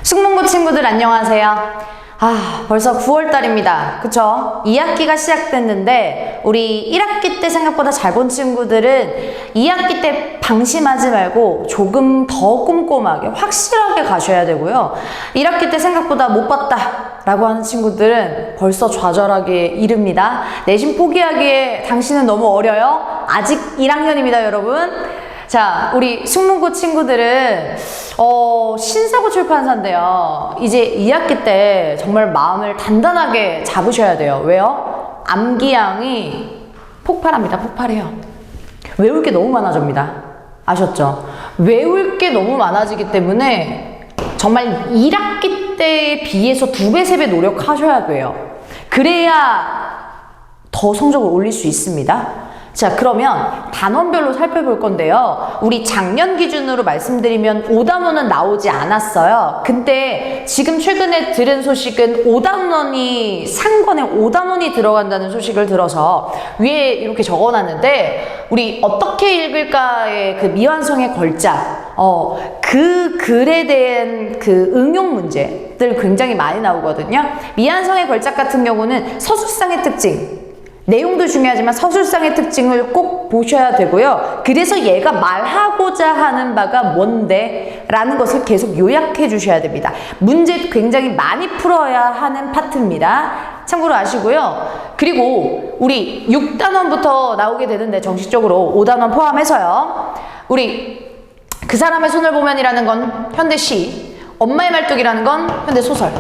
숙문고 친구들 안녕하세요. 벌써 9월달입니다. 그쵸? 2학기가 시작됐는데 우리 1학기 때 생각보다 잘 본 친구들은 2학기 때 방심하지 말고 조금 더 꼼꼼하게 확실하게 가셔야 되고요. 1학기 때 생각보다 못 봤다 라고 하는 친구들은 벌써 좌절하기에 이릅니다. 내신 포기하기에 당신은 너무 어려요. 아직 1학년입니다, 여러분. 자, 우리 숙문고 친구들은 신사고 출판사인데요. 이제 2학기 때 정말 마음을 단단하게 잡으셔야 돼요. 왜요? 암기량이 폭발합니다. 폭발해요. 외울 게 너무 많아집니다. 아셨죠? 외울 게 너무 많아지기 때문에 정말 1학기 때에 비해서 2배, 3배 노력하셔야 돼요. 그래야 더 성적을 올릴 수 있습니다. 자, 그러면 단원별로 살펴볼 건데요. 우리 작년 기준으로 말씀드리면 5단원은 나오지 않았어요. 근데 지금 최근에 들은 소식은 5단원이 상권에 5단원이 들어간다는 소식을 들어서 위에 이렇게 적어놨는데 우리 어떻게 읽을까의 그 미완성의 걸작 그 글에 대한 그 응용 문제들 굉장히 많이 나오거든요. 미완성의 걸작 같은 경우는 서술상의 특징 내용도 중요하지만 서술상의 특징을 꼭 보셔야 되고요. 그래서 얘가 말하고자 하는 바가 뭔데? 라는 것을 계속 요약해 주셔야 됩니다. 문제 굉장히 많이 풀어야 하는 파트입니다. 참고로 아시고요. 그리고 우리 6단원부터 나오게 되는데 정식적으로 5단원 포함해서요. 우리 그 사람의 손을 보면이라는 건 현대시, 엄마의 말뚝이라는 건 현대소설.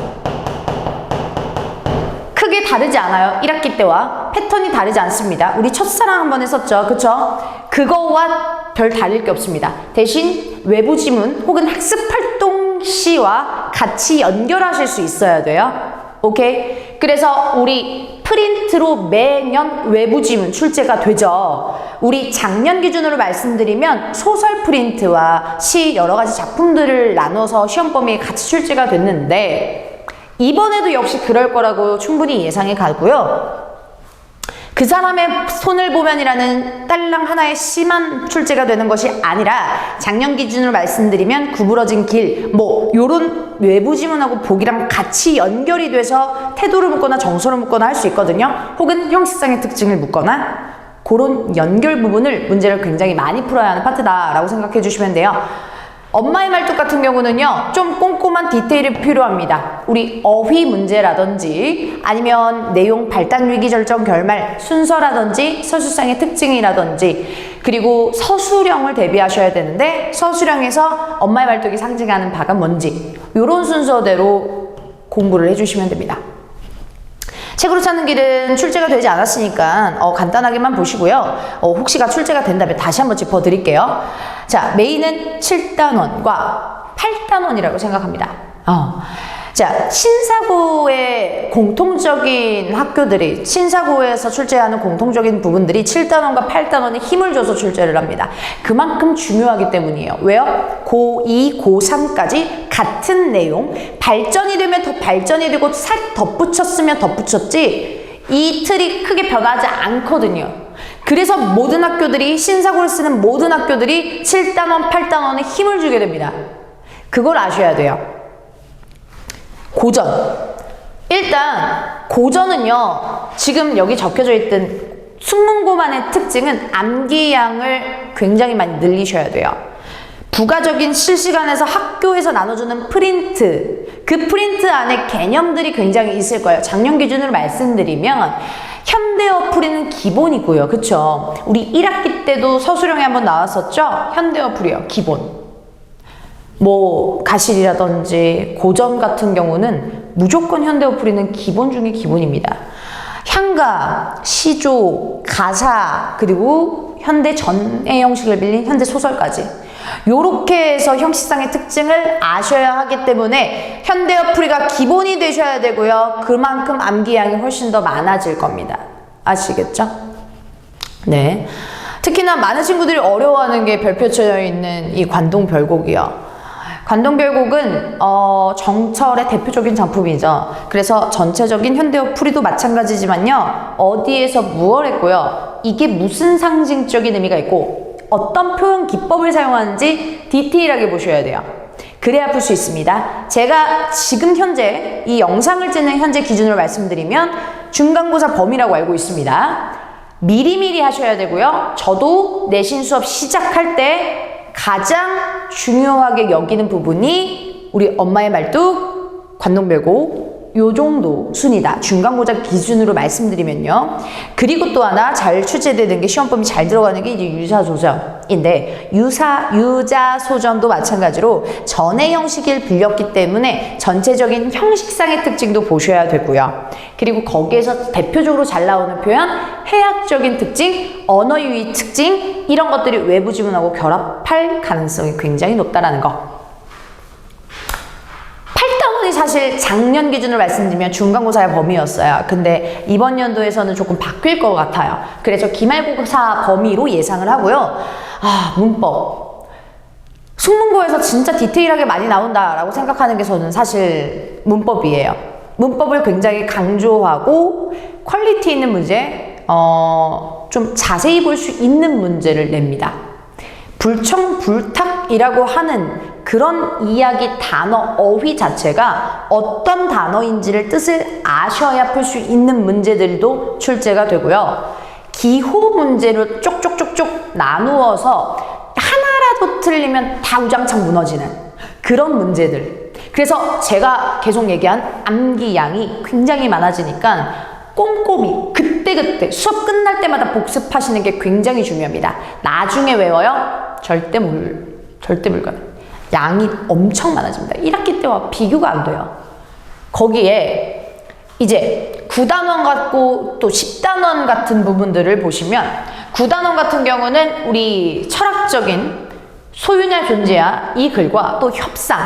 크게 다르지 않아요. 1학기 때와 패턴이 다르지 않습니다. 우리 첫사랑 한번 했었죠. 그쵸? 그거와 별 다를 게 없습니다. 대신 외부 지문 혹은 학습활동 시와 같이 연결하실 수 있어야 돼요. 오케이? 그래서 우리 프린트로 매년 외부 지문 출제가 되죠. 우리 작년 기준으로 말씀드리면 소설 프린트와 시 여러 가지 작품들을 나눠서 시험 범위에 같이 출제가 됐는데 이번에도 역시 그럴 거라고 충분히 예상이 가고요. 그 사람의 손을 보면이라는 딸랑 하나의 시만 출제가 되는 것이 아니라 작년 기준으로 말씀드리면 구부러진 길, 요런 외부 지문하고 보기랑 같이 연결이 돼서 태도를 묻거나 정서를 묻거나 할 수 있거든요. 혹은 형식상의 특징을 묻거나 그런 연결 부분을 문제를 굉장히 많이 풀어야 하는 파트다라고 생각해 주시면 돼요. 엄마의 말뚝 같은 경우는요, 좀 꼼꼼한 디테일이 필요합니다. 우리 어휘 문제라든지 아니면 내용 발단 위기 절정 결말 순서라든지 서술상의 특징이라든지 그리고 서술형을 대비하셔야 되는데 서술형에서 엄마의 말뚝이 상징하는 바가 뭔지 이런 순서대로 공부를 해주시면 됩니다. 책으로 찾는 길은 출제가 되지 않았으니까 간단하게만 보시고요. 혹시가 출제가 된다면 다시 한번 짚어드릴게요. 자, 메인은 7단원과 8단원이라고 생각합니다. 자, 신사고의 공통적인 학교들이 신사고에서 출제하는 공통적인 부분들이 7단원과 8단원에 힘을 줘서 출제를 합니다. 그만큼 중요하기 때문이에요. 왜요? 고2, 고3까지 같은 내용, 발전이 되면 더 발전이 되고 살 덧붙였으면 덧붙였지 이 틀이 크게 변하지 않거든요. 그래서 모든 학교들이 신사고를 쓰는 모든 학교들이 7단원, 8단원에 힘을 주게 됩니다. 그걸 아셔야 돼요. 고전. 일단 고전은요. 지금 여기 적혀져 있던 숙문고만의 특징은 암기량을 굉장히 많이 늘리셔야 돼요. 부가적인 실시간에서 학교에서 나눠주는 프린트. 그 프린트 안에 개념들이 굉장히 있을 거예요. 작년 기준으로 말씀드리면 현대어 풀이는 기본이고요. 그쵸? 우리 1학기 때도 서술형에 한번 나왔었죠? 현대어 풀이요. 기본. 가실이라든지 고전 같은 경우는 무조건 현대어 풀이는 기본 중에 기본입니다. 향가, 시조, 가사, 그리고 현대 전의 형식을 빌린 현대 소설까지 요렇게 해서 형식상의 특징을 아셔야 하기 때문에 현대어 풀이가 기본이 되셔야 되고요. 그만큼 암기량이 훨씬 더 많아질 겁니다. 아시겠죠? 네. 특히나 많은 친구들이 어려워하는 게 별표 쳐져 있는 이 관동별곡이요. 관동별곡은 정철의 대표적인 작품이죠. 그래서 전체적인 현대어 풀이도 마찬가지지만요. 어디에서 무엇을 했고요. 이게 무슨 상징적인 의미가 있고 어떤 표현 기법을 사용하는지 디테일하게 보셔야 돼요. 그래야 풀 수 있습니다. 제가 지금 현재 이 영상을 찍는 현재 기준으로 말씀드리면 중간고사 범위라고 알고 있습니다. 미리미리 하셔야 되고요. 저도 내신 수업 시작할 때 가장 중요하게 여기는 부분이 우리 엄마의 말뚝, 관동별고 요 정도 순이다. 중간고사 기준으로 말씀드리면요. 그리고 또 하나 잘 출제되는 게 시험범위 잘 들어가는 게 이제 유사소전인데 유자소전도 마찬가지로 전의 형식을 빌렸기 때문에 전체적인 형식상의 특징도 보셔야 되고요. 그리고 거기에서 대표적으로 잘 나오는 표현, 해학적인 특징, 언어 유희 특징 이런 것들이 외부 지문하고 결합할 가능성이 굉장히 높다라는 거. 사실 작년 기준으로 말씀드리면 중간고사의 범위였어요. 근데 이번 연도에서는 조금 바뀔 것 같아요. 그래서 기말고사 범위로 예상을 하고요. 문법. 숙문고에서 진짜 디테일하게 많이 나온다라고 생각하는 게 저는 사실 문법이에요. 문법을 굉장히 강조하고 퀄리티 있는 문제, 좀 자세히 볼 수 있는 문제를 냅니다. 불청불탁이라고 하는 그런 이야기 단어 어휘 자체가 어떤 단어인지를 뜻을 아셔야 풀 수 있는 문제들도 출제가 되고요. 기호 문제로 쪽쪽쪽쪽 나누어서 하나라도 틀리면 다 우장창 무너지는 그런 문제들. 그래서 제가 계속 얘기한 암기량이 굉장히 많아지니까 꼼꼼히 그때그때 수업 끝날 때마다 복습하시는 게 굉장히 중요합니다. 나중에 외워요? 절대 물건. 양이 엄청 많아집니다. 1학기 때와 비교가 안 돼요. 거기에 이제 9단원 같고 또 10단원 같은 부분들을 보시면 9단원 같은 경우는 우리 철학적인 소유냐 존재야 이 글과 또 협상,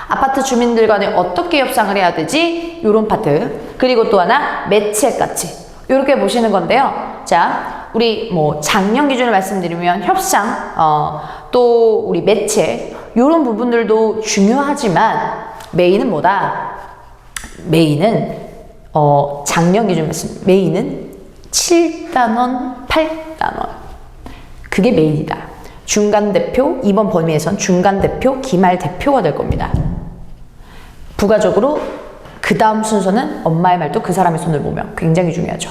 아파트 주민들 간에 어떻게 협상을 해야 되지? 요런 파트. 그리고 또 하나 매체까지 이렇게 보시는 건데요. 자, 우리 뭐 작년 기준을 말씀드리면 협상, 또 우리 매체 이런 부분들도 중요하지만 메인은 뭐다? 메인은 작년 기준 말씀 메인은 7단원, 8단원 그게 메인이다. 중간대표, 이번 범위에선 중간대표, 기말대표가 될 겁니다. 부가적으로 그 다음 순서는 엄마의 말도 그 사람의 손을 보며 굉장히 중요하죠.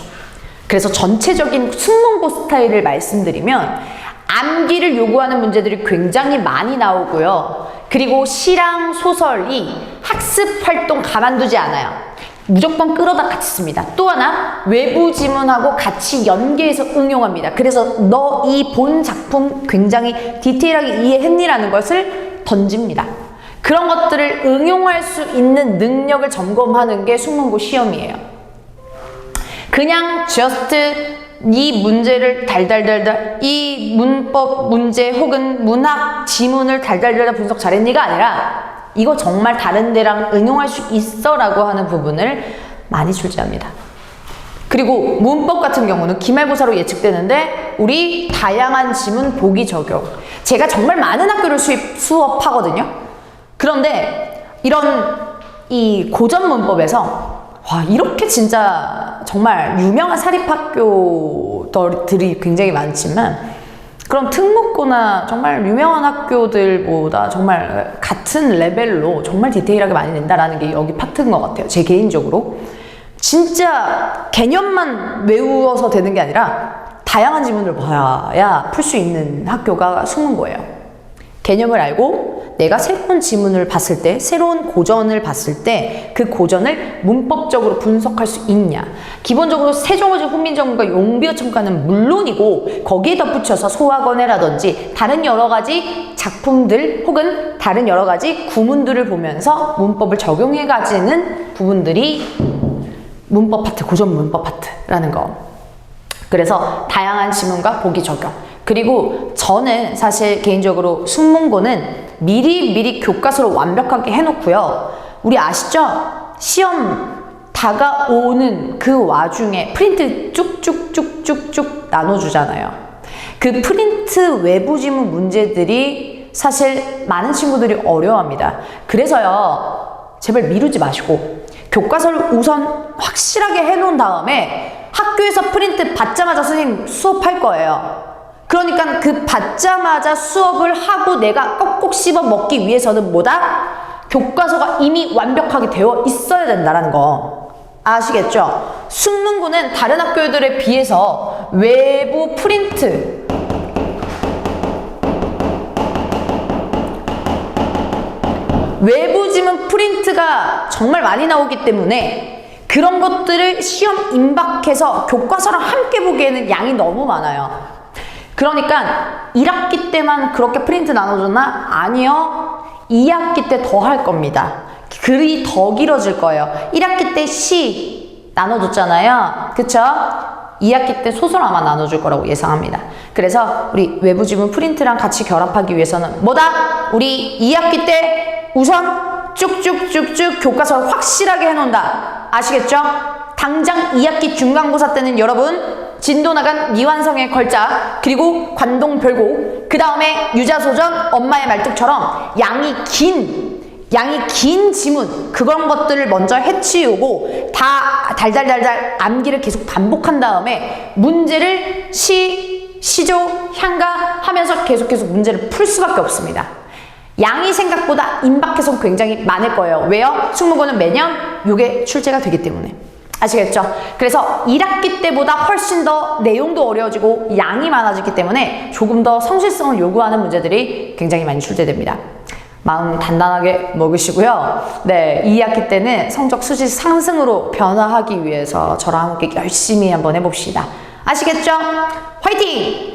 그래서 전체적인 숙문고 스타일을 말씀드리면 암기를 요구하는 문제들이 굉장히 많이 나오고요. 그리고 시랑 소설이 학습 활동 가만두지 않아요. 무조건 끌어다 같이 씁니다. 또 하나 외부 지문하고 같이 연계해서 응용합니다. 그래서 너 이 본 작품 굉장히 디테일하게 이해했니라는 것을 던집니다. 그런 것들을 응용할 수 있는 능력을 점검하는 게 숙문고 시험이에요. 그냥 just 이 문제를 달달달달 이 문법 문제 혹은 문학 지문을 달달달달 분석 잘했니가 아니라 이거 정말 다른 데랑 응용할 수 있어 라고 하는 부분을 많이 출제합니다. 그리고 문법 같은 경우는 기말고사로 예측되는데 우리 다양한 지문 보기 적용. 제가 정말 많은 학교를 수업하거든요. 그런데 이런 이 고전 문법에서 와, 이렇게 진짜 정말 유명한 사립학교들이 굉장히 많지만 그런 특목고나 정말 유명한 학교들보다 정말 같은 레벨로 정말 디테일하게 많이 낸다라는 게 여기 파트인 것 같아요. 제 개인적으로. 진짜 개념만 외워서 되는 게 아니라 다양한 지문을 봐야 풀 수 있는 학교가 숙문고예요. 개념을 알고 내가 새로운 지문을 봤을 때, 새로운 고전을 봤을 때 그 고전을 문법적으로 분석할 수 있냐. 기본적으로 세종어조 훈민정음과 용비어 첨가는 물론이고 거기에 덧붙여서 소화권해라든지 다른 여러 가지 작품들 혹은 다른 여러 가지 구문들을 보면서 문법을 적용해 가지는 부분들이 문법 파트, 고전 문법 파트라는 거. 그래서 다양한 지문과 보기 적용. 그리고 저는 사실 개인적으로 숙문고는 미리 교과서를 완벽하게 해놓고요. 우리 아시죠? 시험 다가오는 그 와중에 프린트 쭉쭉쭉쭉쭉 나눠주잖아요. 그 프린트 외부 지문 문제들이 사실 많은 친구들이 어려워합니다. 그래서요, 제발 미루지 마시고 교과서를 우선 확실하게 해놓은 다음에 학교에서 프린트 받자마자 선생님 수업할 거예요. 그러니까 그 받자마자 수업을 하고 내가 꼭꼭 씹어 먹기 위해서는 뭐다? 교과서가 이미 완벽하게 되어 있어야 된다는 거. 아시겠죠? 숙문고는 다른 학교들에 비해서 외부 프린트, 외부 지문 프린트가 정말 많이 나오기 때문에 그런 것들을 시험 임박해서 교과서랑 함께 보기에는 양이 너무 많아요. 그러니까 1학기 때만 그렇게 프린트 나눠줬나? 아니요. 2학기 때 더 할 겁니다. 글이 더 길어질 거예요. 1학기 때 시 나눠줬잖아요. 그쵸? 2학기 때 소설 아마 나눠줄 거라고 예상합니다. 그래서 우리 외부 지문 프린트랑 같이 결합하기 위해서는 뭐다? 우리 2학기 때 우선 쭉쭉쭉쭉 교과서를 확실하게 해놓는다. 아시겠죠? 당장 2학기 중간고사 때는 여러분 진도 나간 미완성의 걸작, 그리고 관동 별곡, 그 다음에 유자소전, 엄마의 말뚝처럼 양이 긴 지문, 그런 것들을 먼저 해치우고 다 달달달달 암기를 계속 반복한 다음에 문제를 시조, 향가 하면서 계속 문제를 풀 수밖에 없습니다. 양이 생각보다 임박해서 굉장히 많을 거예요. 왜요? 숙문고는 매년 요게 출제가 되기 때문에. 아시겠죠? 그래서 1학기 때보다 훨씬 더 내용도 어려워지고 양이 많아지기 때문에 조금 더 성실성을 요구하는 문제들이 굉장히 많이 출제됩니다. 마음 단단하게 먹으시고요. 네, 2학기 때는 성적 수시 상승으로 변화하기 위해서 저랑 함께 열심히 한번 해봅시다. 아시겠죠? 화이팅!